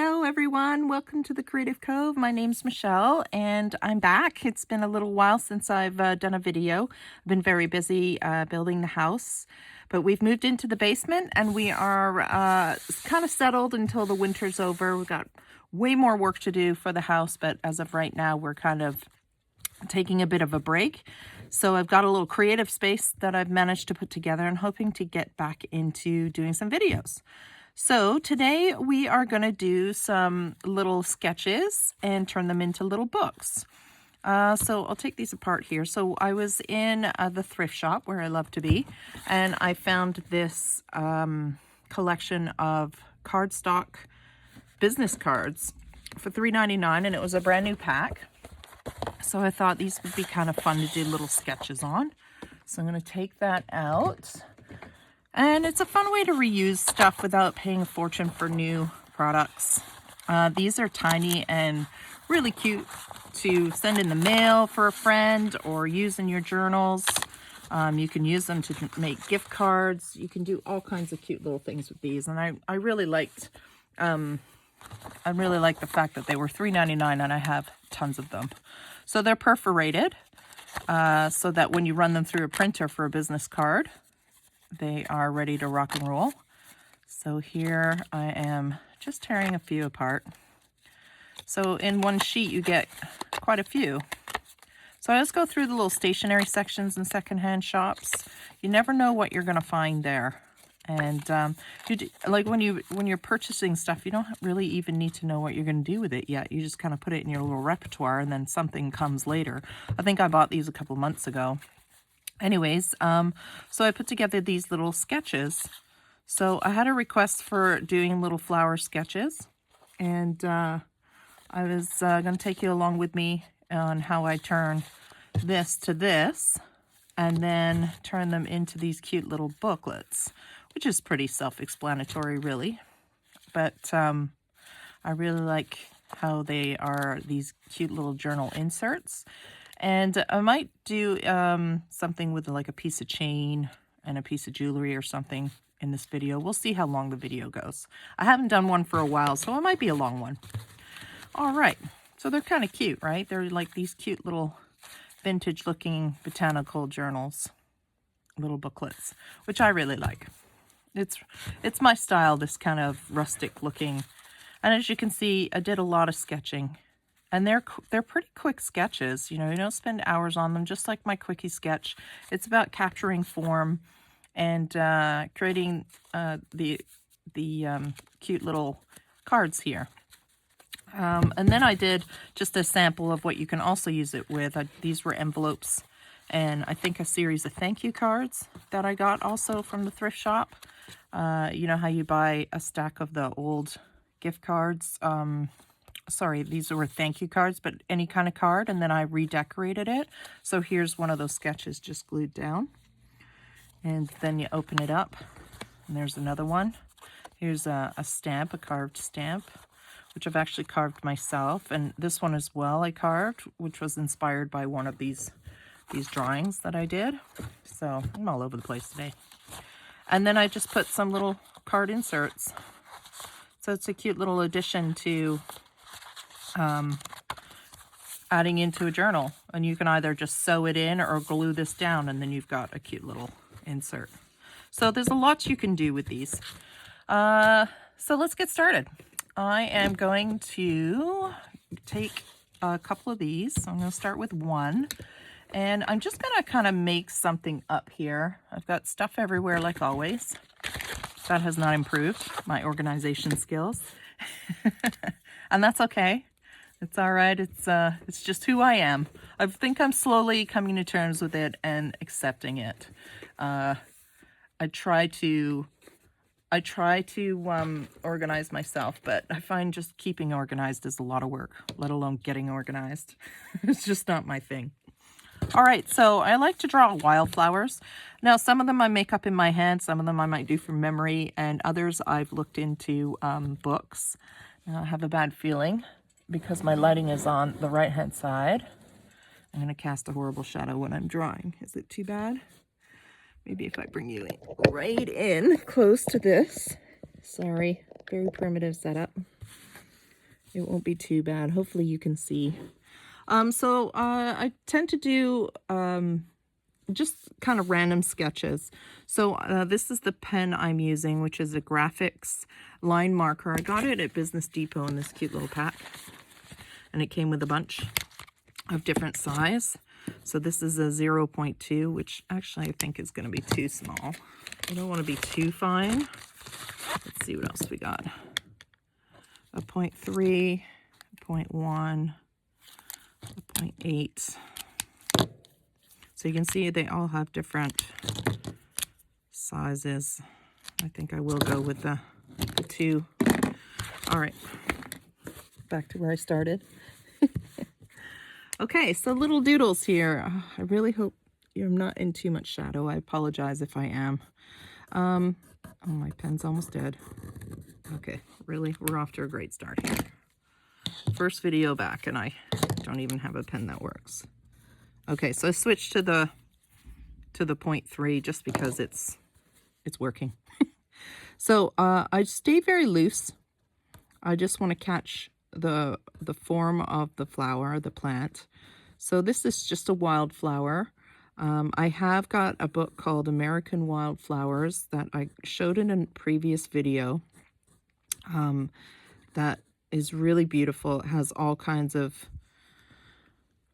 Hello everyone, welcome to the Creative Cove. My name's Michelle and I'm back. It's been a little while since I've done a video. I've been very busy building the house, but we've moved into the basement and we are kind of settled until the winter's over. We've got way more work to do for the house, but as of right now we're kind of taking a bit of a break. So I've got a little creative space that I've managed to put together and hoping to get back into doing some videos. So today we are going to do some little sketches and turn them into little books. So I'll take these apart here. So I was in the thrift shop where I love to be, and I found this collection of cardstock business cards for $3.99, and it was a brand new pack. So I thought these would be kind of fun to do little sketches on. So I'm going to take that out. And it's a fun way to reuse stuff without paying a fortune for new products. These are tiny and really cute to send in the mail for a friend or use in your journals. You can use them to make gift cards. You can do all kinds of cute little things with these. And I really liked the fact that they were $3.99 and I have tons of them. So they're perforated so that when you run them through a printer for a business card, they are ready to rock and roll. So here I am just tearing a few apart. So in one sheet you get quite a few. So I just go through the little stationery sections in secondhand shops. You never know what you're going to find there. And like when you're purchasing stuff, you don't really even need to know what you're going to do with it yet. You just kind of put it in your little repertoire and then something comes later. I think I bought these a couple months ago. Anyways, so I put together these little sketches. So I had a request for doing little flower sketches, and I was going to take you along with me on how I turn this to this, and then turn them into these cute little booklets, which is pretty self-explanatory, really. But I really like how they are these cute little journal inserts. And I might do something with like a piece of chain and a piece of jewelry or something in this video. We'll see how long the video goes. I haven't done one for a while, so it might be a long one. All right, so they're kind of cute, right? They're like these cute little vintage looking botanical journals, little booklets, which I really like. It's my style, this kind of rustic looking. And as you can see, I did a lot of sketching. And they're pretty quick sketches. You know, you don't spend hours on them, just like my quickie sketch. It's about capturing form and creating the cute little cards here. And then I did just a sample of what you can also use it with. These were envelopes, and I think a series of thank you cards that I got also from the thrift shop. You know how you buy a stack of the old gift cards? Sorry, these were thank you cards, but any kind of card, and then I redecorated it. So here's one of those sketches just glued down. And then you open it up, and there's another one. Here's a stamp, a carved stamp, which I've actually carved myself. And this one as well I carved, which was inspired by one of these drawings that I did. So I'm all over the place today. And then I just put some little card inserts. So it's a cute little addition to adding into a journal, and you can either just sew it in or glue this down, and then you've got a cute little insert. So there's a lot you can do with these. So let's get started. I am going to take a couple of these. I'm going to start with one, and I'm just going to kind of make something up here. I've got stuff everywhere like always. That has not improved my organization skills. And that's okay. It's all right. It's just who I am. I think I'm slowly coming to terms with it and accepting it. I try to organize myself, but I find just keeping organized is a lot of work, let alone getting organized. It's just not my thing. All right, so I like to draw wildflowers. Now, some of them I make up in my head, some of them I might do from memory, and others I've looked into books. Now, I have a bad feeling because my lighting is on the right-hand side. I'm going to cast a horrible shadow when I'm drawing. Is it too bad? Maybe if I bring you right in close to this. Sorry, very primitive setup. It won't be too bad. Hopefully you can see. I tend to do just kind of random sketches. So this is the pen I'm using, which is a graphics line marker. I got it at Business Depot in this cute little pack, and it came with a bunch of different size. So this is a 0.2, which actually I think is going to be too small. I don't want to be too fine. Let's see what else we got. A 0.3, a 0.1, a 0.8. So you can see they all have different sizes. I think I will go with the 2. All right, back to where I started. Okay, so little doodles here. I really hope you're not in too much shadow. I apologize if I am. Oh, my pen's almost dead. Okay, really, we're off to a great start here. First video back, and I don't even have a pen that works. Okay, so I switched to the 0.3 just because it's working. So I stay very loose. I just want to catch the form of the flower, the plant. So this is just a wildflower. I have got a book called American Wildflowers that I showed in a previous video. That is really beautiful. It has all kinds of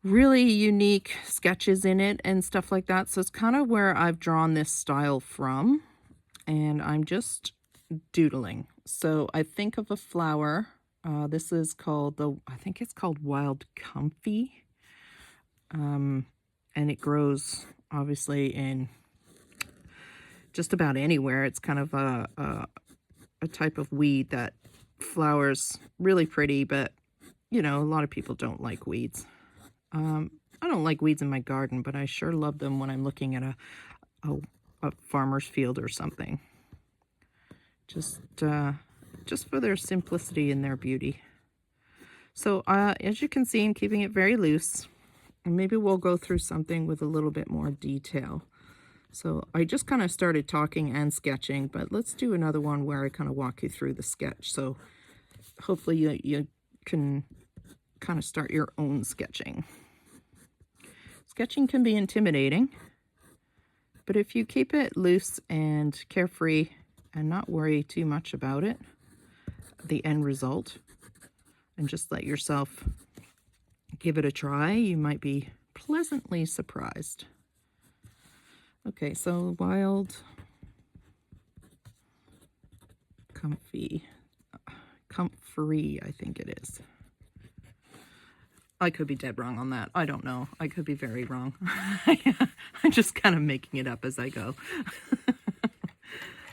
really unique sketches in it and stuff like that. So it's kind of where I've drawn this style from, and I'm just doodling. So I think of a flower. This is called I think it's called Wild Comfy. And it grows obviously in just about anywhere. It's kind of a type of weed that flowers really pretty, but you know, a lot of people don't like weeds. I don't like weeds in my garden, but I sure love them when I'm looking at a farmer's field or something. Just for their simplicity and their beauty. So as you can see, I'm keeping it very loose. And maybe we'll go through something with a little bit more detail. So I just kind of started talking and sketching, but let's do another one where I kind of walk you through the sketch. So hopefully you can kind of start your own sketching. Sketching can be intimidating, but if you keep it loose and carefree and not worry too much about it, the end result, and just let yourself give it a try, you might be pleasantly surprised. Okay, so wild, comfy, comfrey, I think it is. I could be dead wrong on that. I don't know. I could be very wrong. I'm just kind of making it up as I go.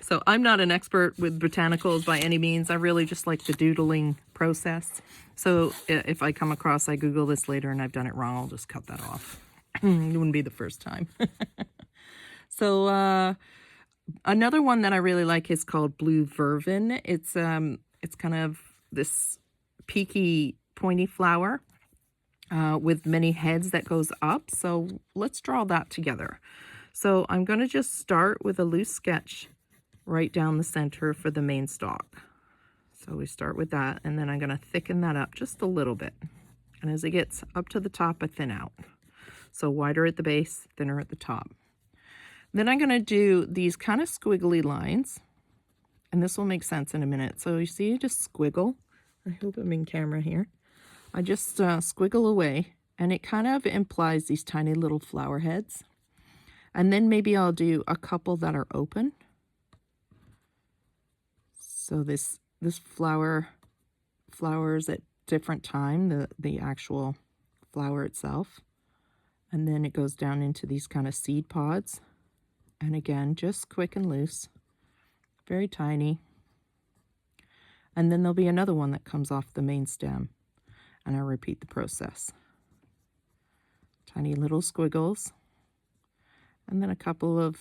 So I'm not an expert with botanicals by any means. I really just like the doodling process. So if I come across, I Google this later and I've done it wrong, I'll just cut that off. It wouldn't be the first time. So another one that I really like is called Blue Vervin. It's kind of this peaky, pointy flower with many heads that goes up. So let's draw that together. So I'm going to just start with a loose sketch right down the center for the main stalk. So we start with that, and then I'm going to thicken that up just a little bit. And as it gets up to the top, I thin out. So wider at the base, thinner at the top. Then I'm going to do these kind of squiggly lines, and this will make sense in a minute. So you see, just squiggle. I hope I'm in camera here. I just squiggle away, and it kind of implies these tiny little flower heads. And then maybe I'll do a couple that are open. So this flowers at different time, the actual flower itself. And then it goes down into these kind of seed pods. And again, just quick and loose, very tiny. And then there'll be another one that comes off the main stem. And I repeat the process. Tiny little squiggles. And then a couple of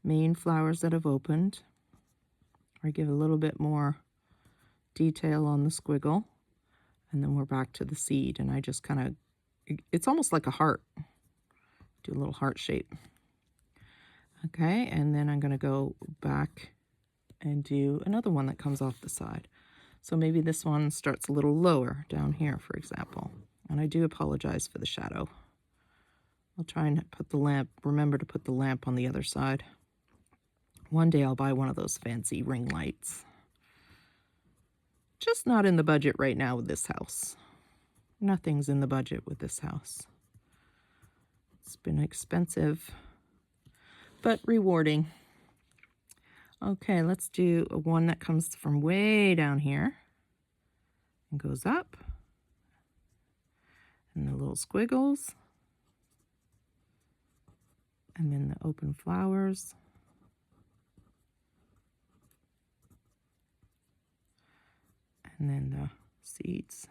main flowers that have opened. I give a little bit more detail on the squiggle, and then we're back to the seed, and I just kind of, it's almost like a heart. Do a little heart shape. Okay, and then I'm going to go back and do another one that comes off the side. So maybe this one starts a little lower down here, for example. And I do apologize for the shadow. I'll try and put the lamp, remember to put the lamp on the other side. One day I'll buy one of those fancy ring lights. Just not in the budget right now with this house. Nothing's in the budget with this house. It's been expensive, but rewarding. Okay, let's do one that comes from way down here and goes up. And the little squiggles. And then the open flowers. And then the seeds.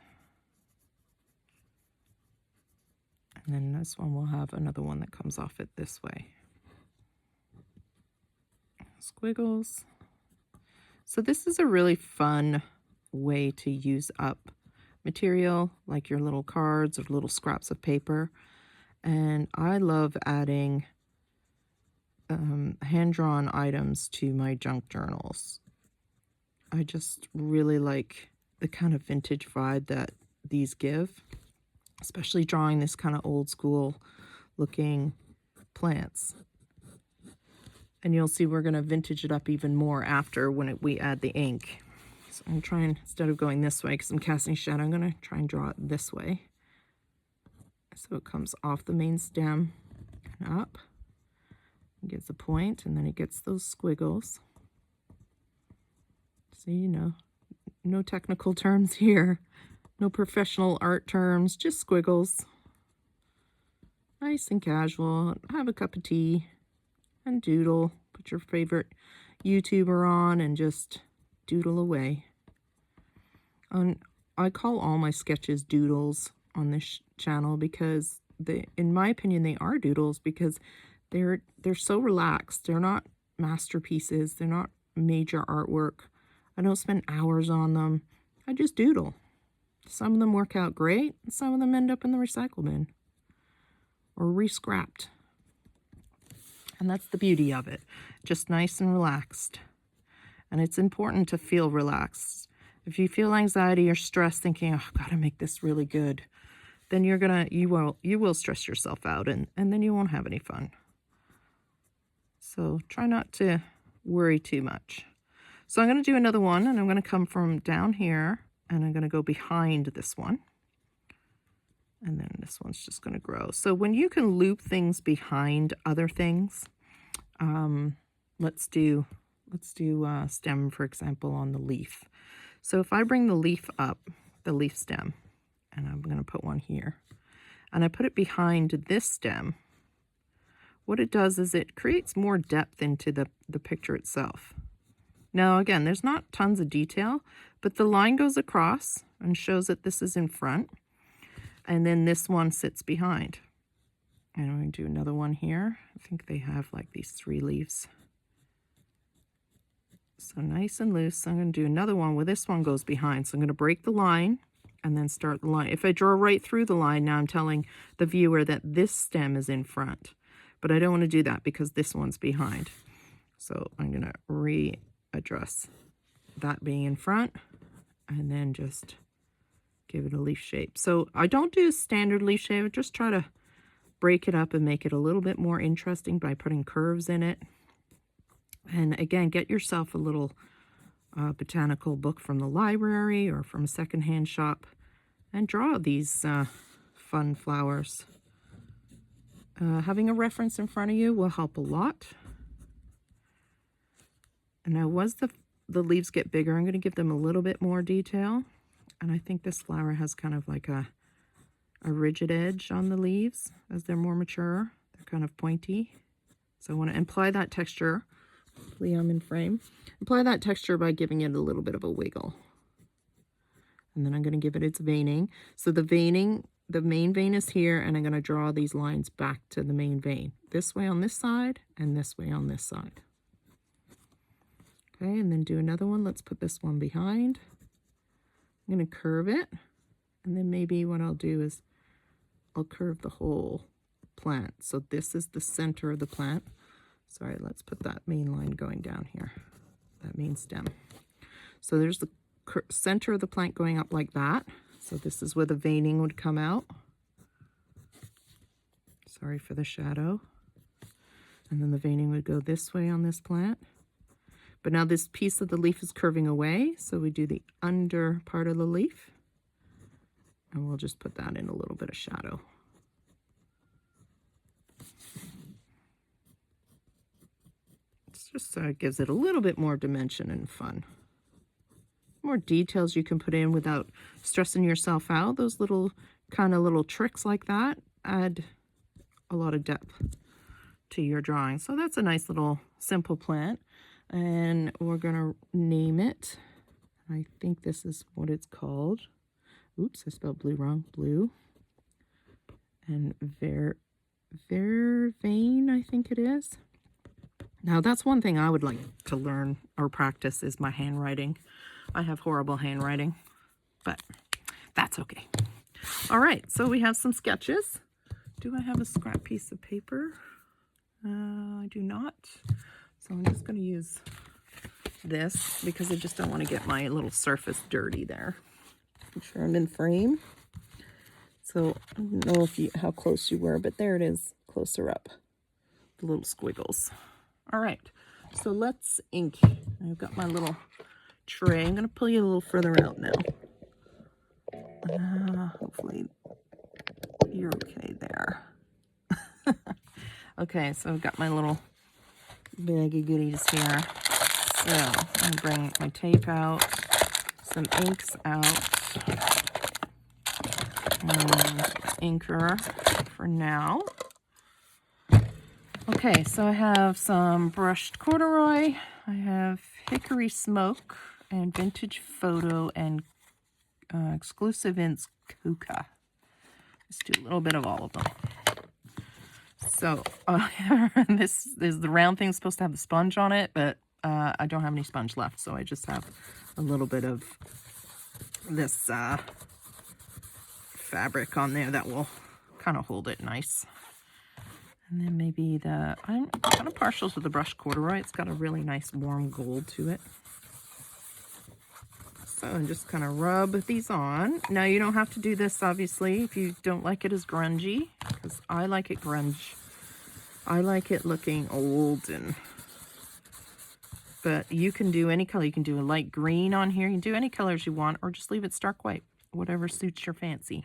And then this one will have another one that comes off it this way. Squiggles. So this is a really fun way to use up material, like your little cards or little scraps of paper. And I love adding hand-drawn items to my junk journals. I just really like the kind of vintage vibe that these give, especially drawing this kind of old school looking plants. And you'll see we're going to vintage it up even more after when we add the ink. So I'm trying, instead of going this way because I'm casting shadow, I'm going to try and draw it this way. So it comes off the main stem and up. It gets a point, and then it gets those squiggles. So, you know, no technical terms here. No professional art terms, just squiggles. Nice and casual. Have a cup of tea and doodle. Put your favorite YouTuber on and just doodle away. I call all my sketches doodles on this channel because in my opinion, they are doodles because they're so relaxed. They're not masterpieces. They're not major artwork. I don't spend hours on them. I just doodle. Some of them work out great, and some of them end up in the recycle bin or re-scrapped. And that's the beauty of it. Just nice and relaxed. And it's important to feel relaxed. If you feel anxiety or stress thinking, oh, I've got to make this really good, then you will stress yourself out and then you won't have any fun. So try not to worry too much. So I'm going to do another one, and I'm going to come from down here, and I'm going to go behind this one. And then this one's just going to grow. So when you can loop things behind other things, let's do stem, for example, on the leaf. So if I bring the leaf up, the leaf stem, and I'm going to put one here, and I put it behind this stem, what it does is it creates more depth into the picture itself. Now, again, there's not tons of detail, but the line goes across and shows that this is in front, and then this one sits behind. And I'm going to do another one here. I think they have like these 3 leaves. So nice and loose. I'm going to do another one where this one goes behind. So I'm going to break the line and then start the line. If I draw right through the line, now I'm telling the viewer that this stem is in front. But I don't want to do that because this one's behind. So I'm going to readdress that being in front and then just give it a leaf shape. So I don't do a standard leaf shape. I just try to break it up and make it a little bit more interesting by putting curves in it. And again, get yourself a little botanical book from the library or from a secondhand shop and draw these fun flowers. Having a reference in front of you will help a lot. And now as the leaves get bigger, I'm going to give them a little bit more detail. And I think this flower has kind of like a rigid edge on the leaves as they're more mature. They're kind of pointy. So I want to apply that texture. Hopefully I'm in frame. Apply that texture by giving it a little bit of a wiggle. And then I'm going to give it its veining. So the main vein is here, and I'm going to draw these lines back to the main vein. This way on this side, and this way on this side. Okay, and then do another one. Let's put this one behind. I'm going to curve it, and then maybe what I'll do is I'll curve the whole plant. So this is the center of the plant. Sorry, let's put that main line going down here, that main stem. So there's center of the plant going up like that. So this is where the veining would come out. Sorry for the shadow. And then the veining would go this way on this plant. But now this piece of the leaf is curving away, so we do the under part of the leaf. And we'll just put that in a little bit of shadow. It's just so it gives it a little bit more dimension and fun. More details you can put in without stressing yourself out. Those little little tricks like that add a lot of depth to your drawing. So that's a nice little simple plant, and we're gonna name it. I think this is what it's called. Oops, I spelled blue wrong. Blue and vervain, I think it is. Now that's one thing I would like to learn or practice is my handwriting. I have horrible handwriting, but that's okay. All right, so we have some sketches. Do I have a scrap piece of paper? I do not. So I'm just going to use this because I just don't want to get my little surface dirty there. Make sure I'm in frame. So I don't know how close you were, but there it is, closer up. The little squiggles. All right, so let's ink. I've got my little tray. I'm going to pull you a little further out now. Hopefully you're okay there. Okay, so I've got my little bag of goodies here. So I'm going to bring my tape out, some inks out, and inker for now. Okay, so I have some brushed corduroy, I have hickory smoke, and vintage photo, and exclusive inks coca. Let's do a little bit of all of them. So this is the round thing supposed to have the sponge on it, but I don't have any sponge left, so I just have a little bit of this fabric on there that will kind of hold it nice. And then maybe I'm kind of partial to the brushed corduroy. It's got a really nice warm gold to it. So I'm just kind of rub these on. Now you don't have to do this, obviously, if you don't like it as grungy, because I like it grunge. I like it looking old, but you can do any color. You can do a light green on here. You can do any colors you want, or just leave it stark white, whatever suits your fancy.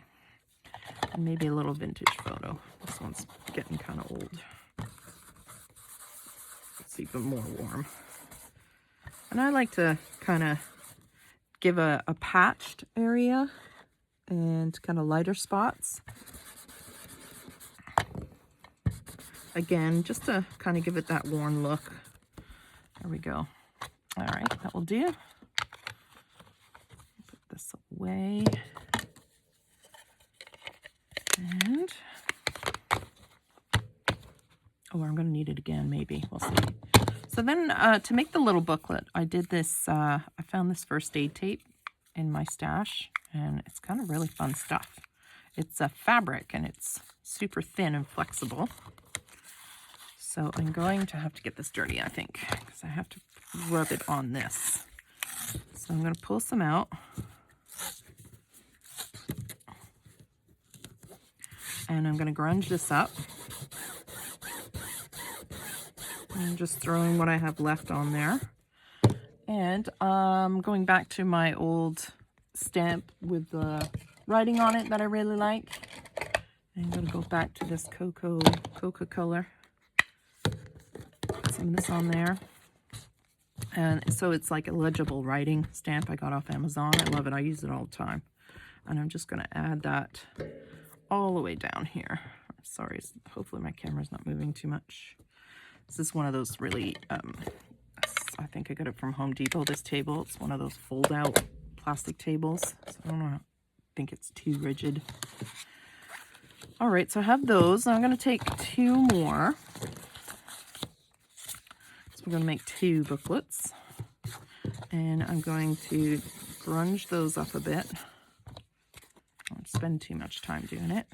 And maybe a little vintage photo. This one's getting kind of old. It's even more warm. And I like to kind of give a patched area and kind of lighter spots. Again, just to kind of give it that worn look. There we go. All right, that will do. Put this away. And, oh, I'm going to need it again, maybe. We'll see. So then to make the little booklet, I did this, I found this first aid tape in my stash, and it's kind of really fun stuff. It's a fabric, and it's super thin and flexible. So I'm going to have to get this dirty, I think, because I have to rub it on this. So I'm going to pull some out. And I'm going to grunge this up. I'm just throwing what I have left on there. And going back to my old stamp with the writing on it that I really like. I'm going to go back to this coca color. Put some of this on there. And so it's like a legible writing stamp I got off Amazon. I love it. I use it all the time. And I'm just going to add that all the way down here. Sorry, hopefully my camera's not moving too much. This is one of those really, I think I got it from Home Depot, this table. It's one of those fold-out plastic tables. So I don't think it's too rigid. All right, so I have those. I'm going to take two more. So we're going to make two booklets. And I'm going to grunge those up a bit. I won't spend too much time doing it.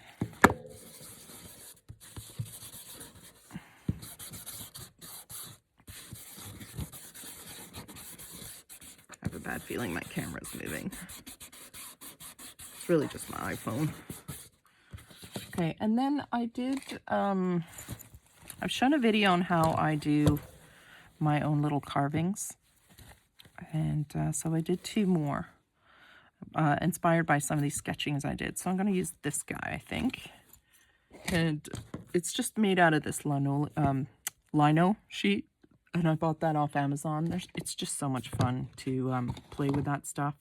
bad feeling my camera's moving. It's really just my iPhone. Okay, and then I did, I've shown a video on how I do my own little carvings. And so I did 2 more, inspired by some of these sketchings I did. So I'm going to use this guy, I think. And it's just made out of this lino sheet. And I bought that off Amazon. It's just so much fun to play with that stuff.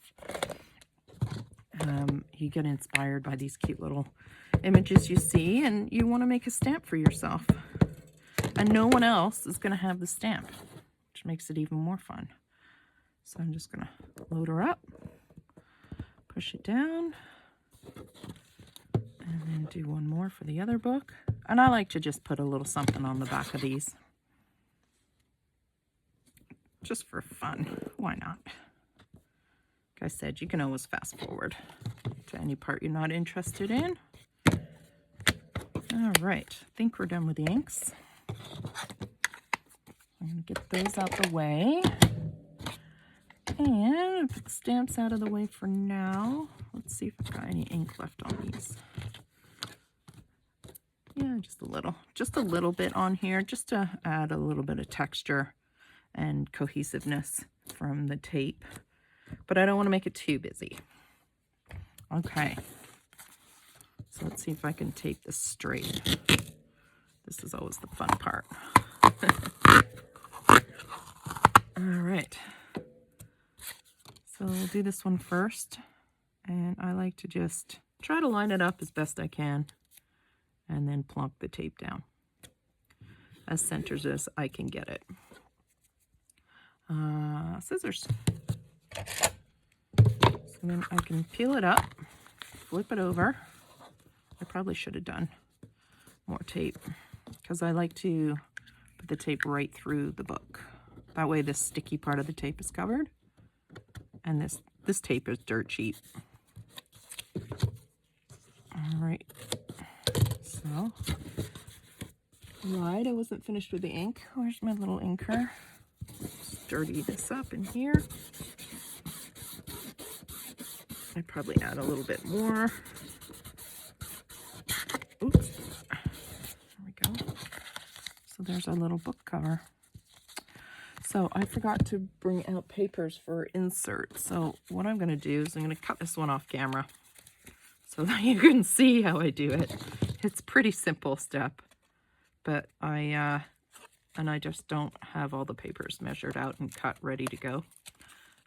You get inspired by these cute little images you see, and you want to make a stamp for yourself. And no one else is going to have the stamp, which makes it even more fun. So I'm just going to load her up, push it down, and then do one more for the other book. And I like to just put a little something on the back of these. Just for fun. Why not? Like I said, you can always fast forward to any part you're not interested in. All right, I think we're done with the inks. I'm going to get those out the way. And put the stamps out of the way for now. Let's see if I've got any ink left on these. Yeah, just a little bit on here, just to add a little bit of texture and cohesiveness from the tape. But I don't want to make it too busy. Okay. So let's see if I can tape this straight. This is always the fun part. All right. So we'll do this one first. And I like to just try to line it up as best I can. And then plonk the tape down. As centered as I can get it. Scissors. So then I can peel it up, flip it over. I probably should have done more tape because I like to put the tape right through the book. That way this sticky part of the tape is covered. And this tape is dirt cheap. All right. So, right, I wasn't finished with the ink. Where's my little inker? Dirty this up in here. I'd probably add a little bit more. Oops. There we go. So there's our little book cover. So I forgot to bring out papers for insert. So what I'm going to do is I'm going to cut this one off camera so that you can see how I do it. It's pretty simple step, but I just don't have all the papers measured out and cut ready to go.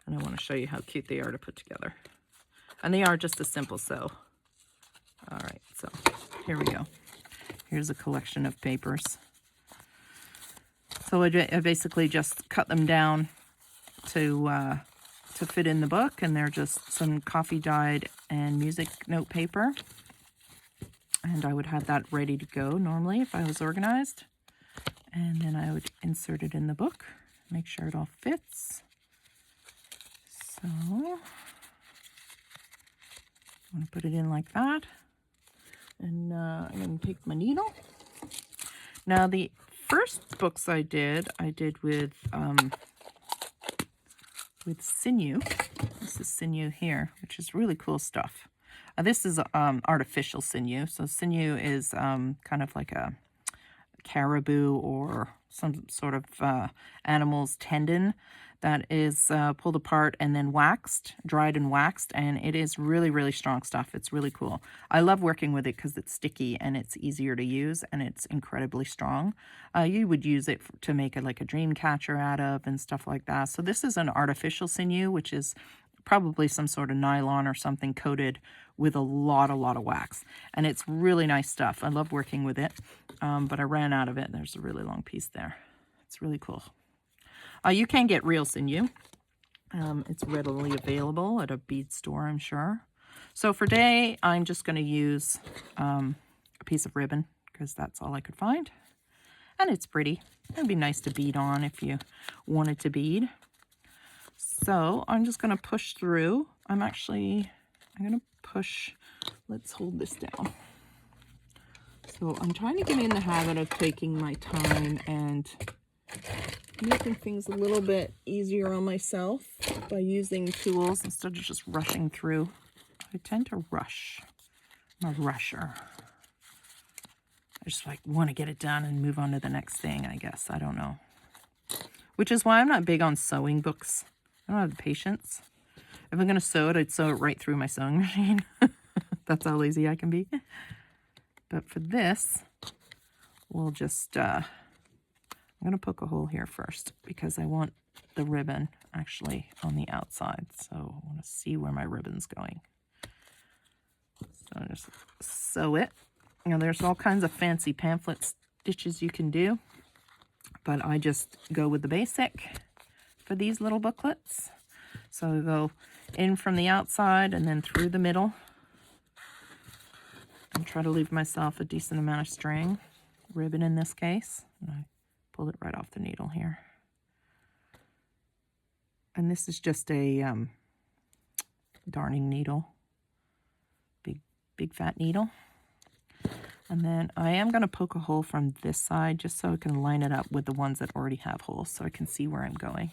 And I want to show you how cute they are to put together. And they are just a simple sew. All right, so here we go. Here's a collection of papers. So I basically just cut them down to fit in the book, and they're just some coffee dyed and music note paper. And I would have that ready to go normally if I was organized. And then I would insert it in the book, make sure it all fits. So I'm going to put it in like that. And I'm going to take my needle. Now the first books I did with sinew. This is sinew here, which is really cool stuff. This is artificial sinew. So sinew is kind of like a caribou or some sort of animal's tendon that is pulled apart and then waxed, dried and waxed, and it is really, really strong stuff. It's really cool. I love working with it because it's sticky and it's easier to use and it's incredibly strong. You would use it to make like a dream catcher out of and stuff like that. So this is an artificial sinew, which is probably some sort of nylon or something coated with a lot of wax. And it's really nice stuff. I love working with it, but I ran out of it. There's a really long piece there. It's really cool. You can get real sinew. It's readily available at a bead store, I'm sure. So for today, I'm just going to use a piece of ribbon because that's all I could find. And it's pretty. It'd be nice to bead on if you wanted to bead. So I'm just going to push through. I'm going to push. Let's hold this down. So I'm trying to get in the habit of taking my time and making things a little bit easier on myself by using tools instead of just rushing through. I tend to rush. I'm a rusher. I just like want to get it done and move on to the next thing, I guess. I don't know. Which is why I'm not big on sewing books. I don't have the patience. If I'm going to sew it, I'd sew it right through my sewing machine. That's how lazy I can be. But for this, we'll just, I'm going to poke a hole here first because I want the ribbon actually on the outside. So I want to see where my ribbon's going. So I just sew it. You know, there's all kinds of fancy pamphlet stitches you can do, but I just go with the basic for these little booklets. So I go in from the outside and then through the middle and try to leave myself a decent amount of string, ribbon in this case. And I pulled it right off the needle here. And this is just a darning needle, big fat needle. And then I am going to poke a hole from this side just so I can line it up with the ones that already have holes so I can see where I'm going.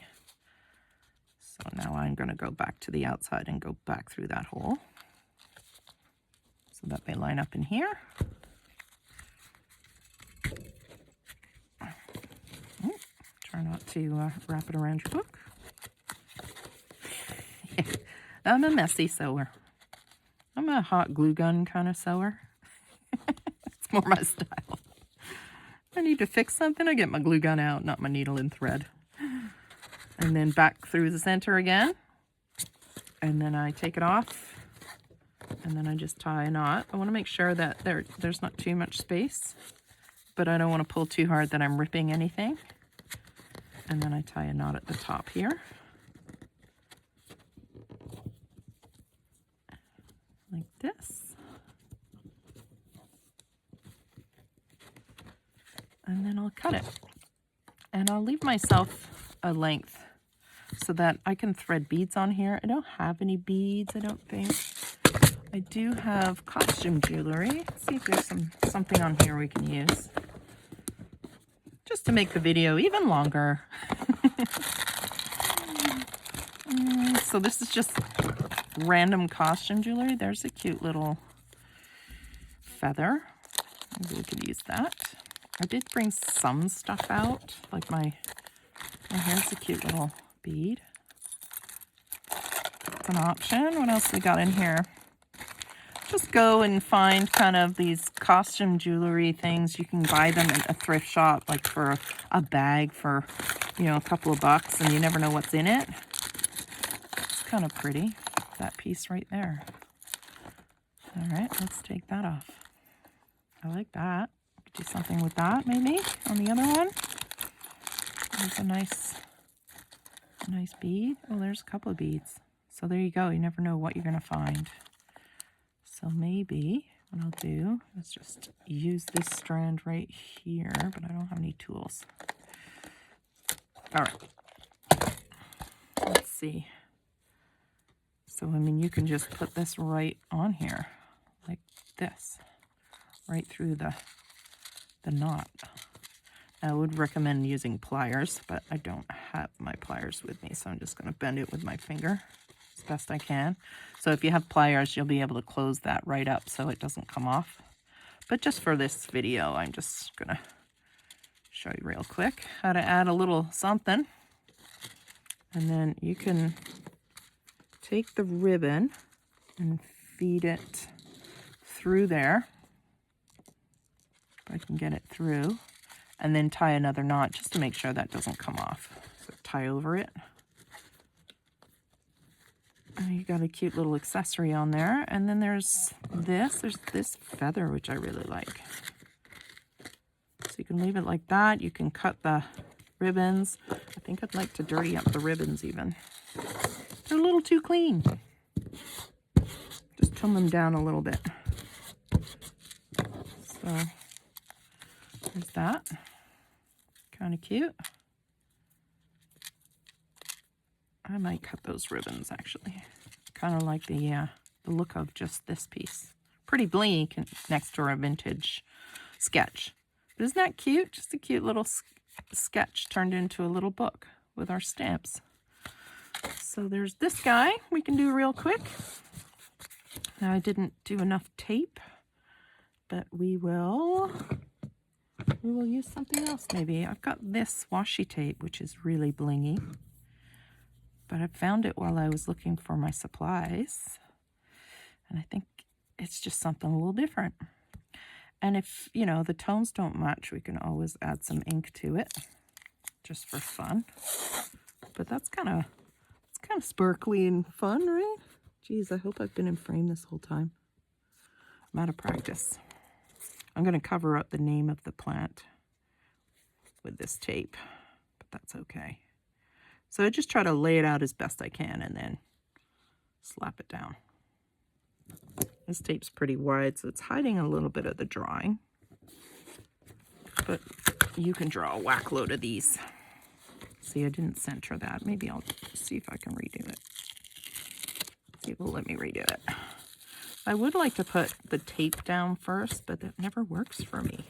So now I'm going to go back to the outside and go back through that hole so that they line up in here. Try not to wrap it around your book. Yeah, I'm a messy sewer. I'm a hot glue gun kind of sewer. It's more my style. I need to fix something, I get my glue gun out, not my needle and thread. And then back through the center again. And then I take it off. And then I just tie a knot. I want to make sure that there's not too much space, but I don't want to pull too hard that I'm ripping anything. And then I tie a knot at the top here. Like this. And then I'll cut it. And I'll leave myself a length so that I can thread beads on here. I don't have any beads, I don't think. I do have costume jewelry. Let's see if there's something on here we can use. Just to make the video even longer. So this is just random costume jewelry. There's a cute little feather. Maybe we could use that. I did bring some stuff out, like oh, here's a cute little bead. It's an option. What else we got in here? Just go and find kind of these costume jewelry things. You can buy them at a thrift shop, like for a bag for, you know, a couple of bucks, and you never know what's in it. It's kind of pretty, that piece right there. All right, let's take that off. I like that. Do something with that maybe on the other one. There's a nice bead. Oh, there's a couple of beads. So there you go. You never know what you're going to find. So maybe what I'll do is just use this strand right here, but I don't have any tools. All right. Let's see. So, I mean, you can just put this right on here like this, right through the knot. I would recommend using pliers, but I don't have my pliers with me, so I'm just going to bend it with my finger as best I can. So if you have pliers, you'll be able to close that right up so it doesn't come off. But just for this video, I'm just going to show you real quick how to add a little something. And then you can take the ribbon and feed it through there. If I can get it through, and then tie another knot just to make sure that doesn't come off. So tie over it. And you got a cute little accessory on there. And then there's this feather, which I really like. So you can leave it like that. You can cut the ribbons. I think I'd like to dirty up the ribbons even. They're a little too clean. Just tone them down a little bit. So there's that. Kind of cute. I might cut those ribbons actually. Kind of like the look of just this piece. Pretty blingy next to our vintage sketch. But isn't that cute? Just a cute little sketch turned into a little book with our stamps. So there's this guy we can do real quick. Now I didn't do enough tape, but we will use something else maybe. I've got this washi tape, which is really blingy, but I found it while I was looking for my supplies, and I think it's just something a little different. And if, you know, the tones don't match, we can always add some ink to it, just for fun. But that's kind of sparkly and fun, right? Geez, I hope I've been in frame this whole time. I'm out of practice. I'm going to cover up the name of the plant with this tape, but that's okay. So I just try to lay it out as best I can and then slap it down. This tape's pretty wide, so it's hiding a little bit of the drawing. But you can draw a whack load of these. See, I didn't center that. Maybe I'll see if I can redo it. See if it'll let me redo it. I would like to put the tape down first, but that never works for me.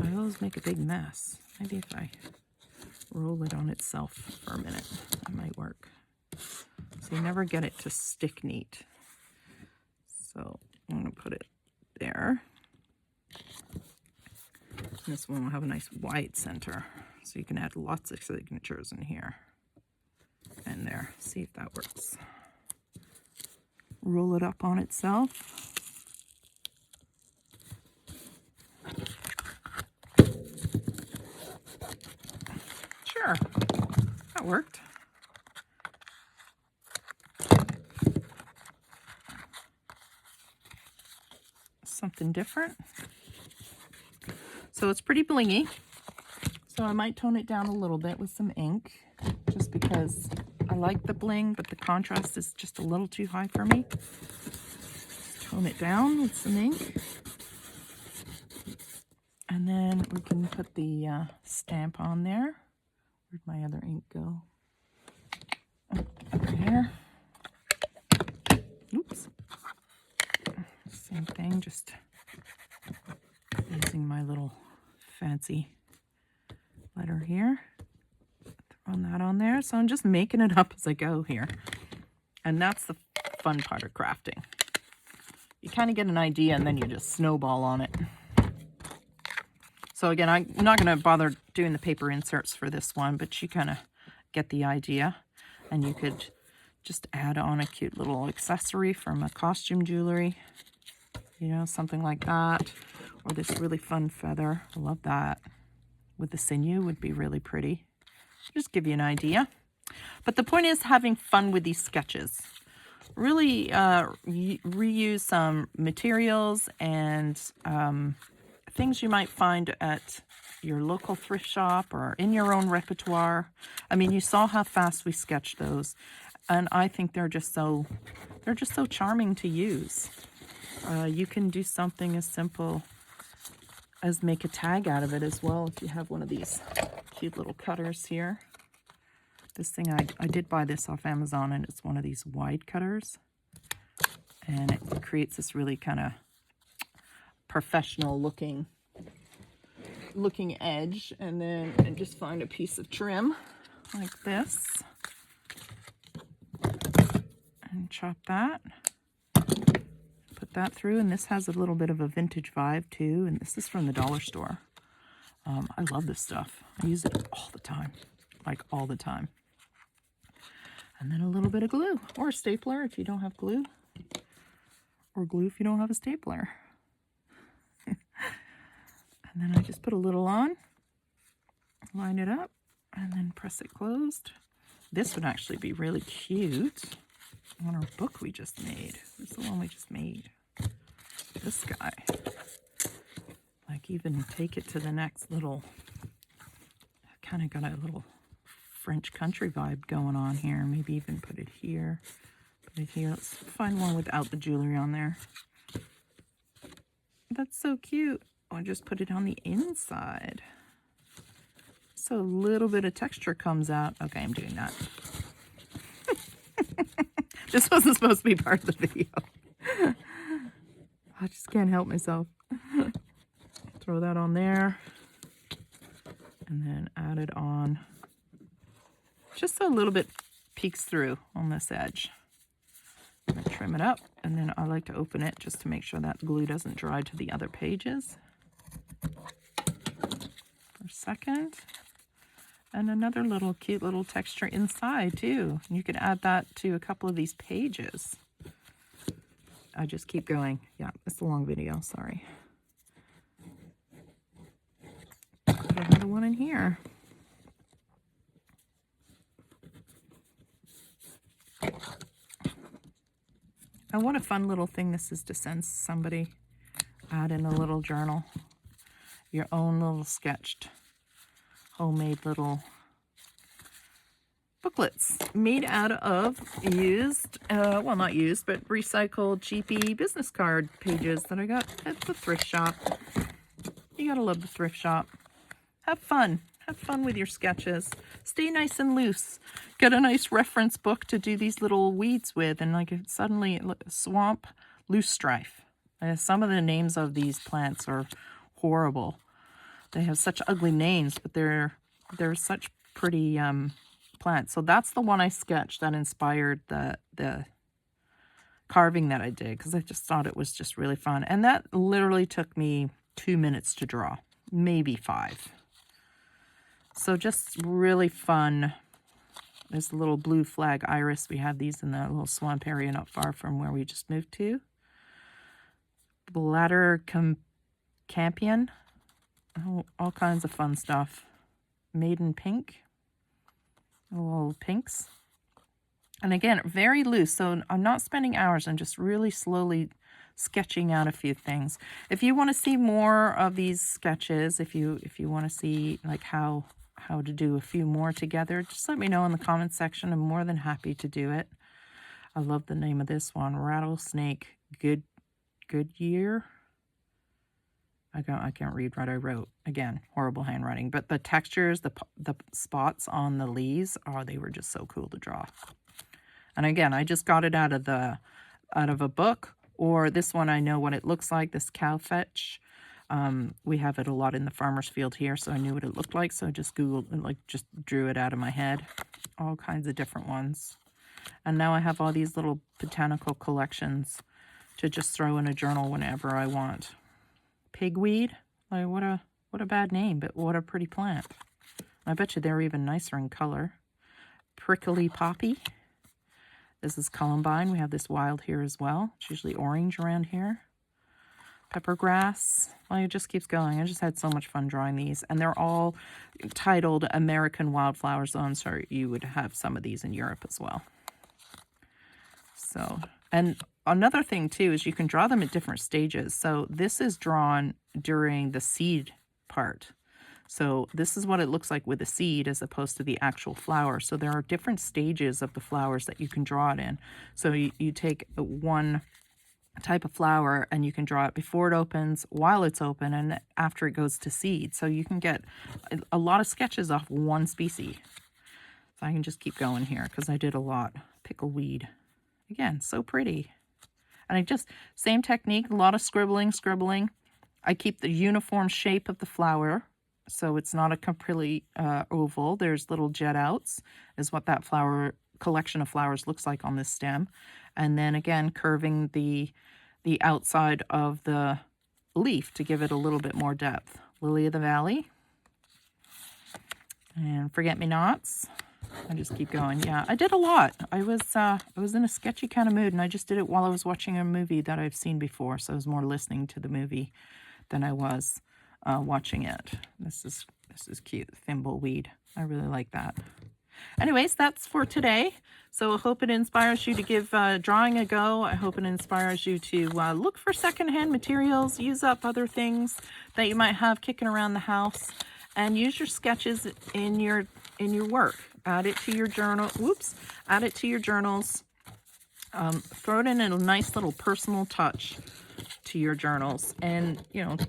I always make a big mess. Maybe if I roll it on itself for a minute, that might work. So you never get it to stick neat. So I'm going to put it there. This one will have a nice wide center, so you can add lots of signatures in here and there. See if that works. Roll it up on itself. Sure, that worked. Something different. So it's pretty blingy. So I might tone it down a little bit with some ink, just because I like the bling, but the contrast is just a little too high for me. Tone it down with some ink. And then we can put the stamp on there. Where'd my other ink go? Oh, over here. Oops. Same thing, just using my little fancy letter here. Throwing that on there. So I'm just making it up as I go here. And that's the fun part of crafting. You kind of get an idea and then you just snowball on it. So again, I'm not going to bother doing the paper inserts for this one, but you kind of get the idea. And you could just add on a cute little accessory from a costume jewelry. You know, something like that. Or this really fun feather. I love that. With the sinew would be really pretty. Just give you an idea. But the point is having fun with these sketches. Really reuse some materials and things you might find at your local thrift shop or in your own repertoire. I mean, you saw how fast we sketched those. And I think they're just so charming to use. You can do something as simple as make a tag out of it as well if you have one of these cute little cutters here. This thing, I did buy this off Amazon, and it's one of these wide cutters. And it creates this really kind of professional looking edge. And then I just find a piece of trim like this. And chop that. Put that through, and this has a little bit of a vintage vibe too, and this is from the dollar store. I love this stuff. I use it all the time, like all the time. And then a little bit of glue, or a stapler if you don't have glue, or glue if you don't have a stapler. And then I just put a little on, line it up, and then press it closed. This would actually be really cute on our book we just made. This is the one we just made. This guy. Like, even take it to the next little, kind of got a little French country vibe going on here. Maybe even put it here. Put it here. Let's find one without the jewelry on there. That's so cute. I'll just put it on the inside. So a little bit of texture comes out. Okay, I'm doing that. This wasn't supposed to be part of the video. I just can't help myself. Throw that on there. and then add it on just so a little bit peeks through on this edge. I'm going to trim it up, and then I like to open it just to make sure that glue doesn't dry to the other pages for a second. And another little cute little texture inside too. You could add that to a couple of these pages. I just keep going. Yeah, it's a long video, sorry. Put another one in here. And what a fun little thing this is to send somebody. Add in a little journal. Your own little sketched, homemade little booklets made out of used, well, not used, but recycled cheapy business card pages that I got at the thrift shop. You gotta love the thrift shop. Have fun. Have fun with your sketches. Stay nice and loose. Get a nice reference book to do these little weeds with, and like suddenly swamp loosestrife. Some of the names of these plants are horrible. They have such ugly names, but they're such pretty plants. So that's the one I sketched that inspired the carving that I did, because I just thought it was just really fun. And that literally took me 2 minutes to draw, maybe 5. So just really fun. There's a little blue flag iris. We have these in the little swamp area not far from where we just moved to. Bladder campion. Oh, all kinds of fun stuff. Maiden pink. Little pinks. And again, very loose. So I'm not spending hours. I'm just really slowly sketching out a few things. If you want to see more of these sketches, if you want to see like how to do a few more together, just let me know in the comments section. I'm more than happy to do it. I love the name of this one, Rattlesnake Goodyear. I can't read what I wrote. Again, horrible handwriting. But the textures, the spots on the leaves, they were just so cool to draw. And again, I just got it out of a book, or this one I know what it looks like. This cowfetch. We have it a lot in the farmer's field here, so I knew what it looked like. So I just Googled, just drew it out of my head. All kinds of different ones. And now I have all these little botanical collections to just throw in a journal whenever I want. Pigweed, like what a bad name, but what a pretty plant. I bet you they're even nicer in color. Prickly poppy. This is columbine. We have this wild here as well. It's usually orange around here. Peppergrass. Well, it just keeps going. I just had so much fun drawing these. And they're all titled American Wildflowers. So I'm sorry, you would have some of these in Europe as well. So, and another thing too is you can draw them at different stages. So this is drawn during the seed part. So this is what it looks like with the seed as opposed to the actual flower. So there are different stages of the flowers that you can draw it in. So you take one type of flower and you can draw it before it opens, while it's open, and after it goes to seed. So you can get a lot of sketches off one species. So I can just keep going here because I did a lot. Pickleweed. Again, so pretty. And I just, same technique, a lot of scribbling. I keep the uniform shape of the flower, so it's not a completely oval. There's little jet outs, is what that flower collection of flowers looks like on this stem. And then again, curving the outside of the leaf to give it a little bit more depth. Lily of the Valley. And forget-me-nots. I just keep going. Yeah, I did a lot. I was in a sketchy kind of mood, and I just did it while I was watching a movie that I've seen before. So I was more listening to the movie than I was watching it. This is cute. Thimbleweed. I really like that. Anyways, that's for today. So I hope it inspires you to give drawing a go. I hope it inspires you to look for secondhand materials, use up other things that you might have kicking around the house, and use your sketches in your work. Add it to your journal. Whoops. Add it to your journals. Throw it in a nice little personal touch to your journals, and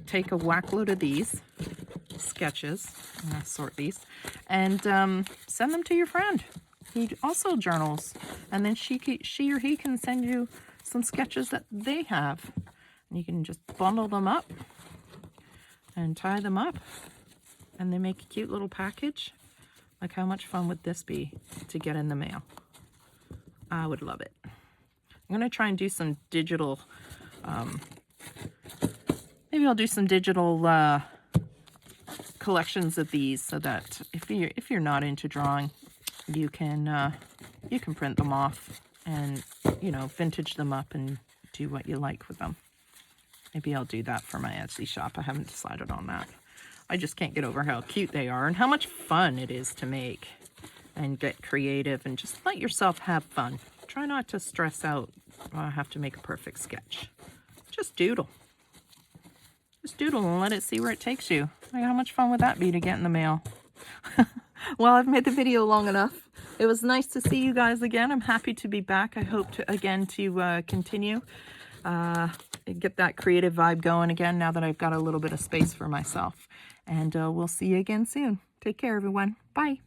take a whack load of these sketches. I'm gonna sort these and send them to your friend who also journals, and then she or he can send you some sketches that they have, and you can just bundle them up and tie them up and they make a cute little package. Like, how much fun would this be to get in the mail? I would love it. I'm gonna try and do some digital, maybe I'll do some digital collections of these, so that if you're not into drawing, you can print them off and, you know, vintage them up and do what you like with them. Maybe I'll do that for my Etsy shop. I haven't decided on that. I just can't get over how cute they are and how much fun it is to make and get creative and just let yourself have fun. Try not to stress out, I have to make a perfect sketch. Just doodle. Just doodle and let it see where it takes you. Like, how much fun would that be to get in the mail? Well, I've made the video long enough. It was nice to see you guys again. I'm happy to be back. I hope to continue. Get that creative vibe going again now that I've got a little bit of space for myself. And we'll see you again soon. Take care, everyone. Bye.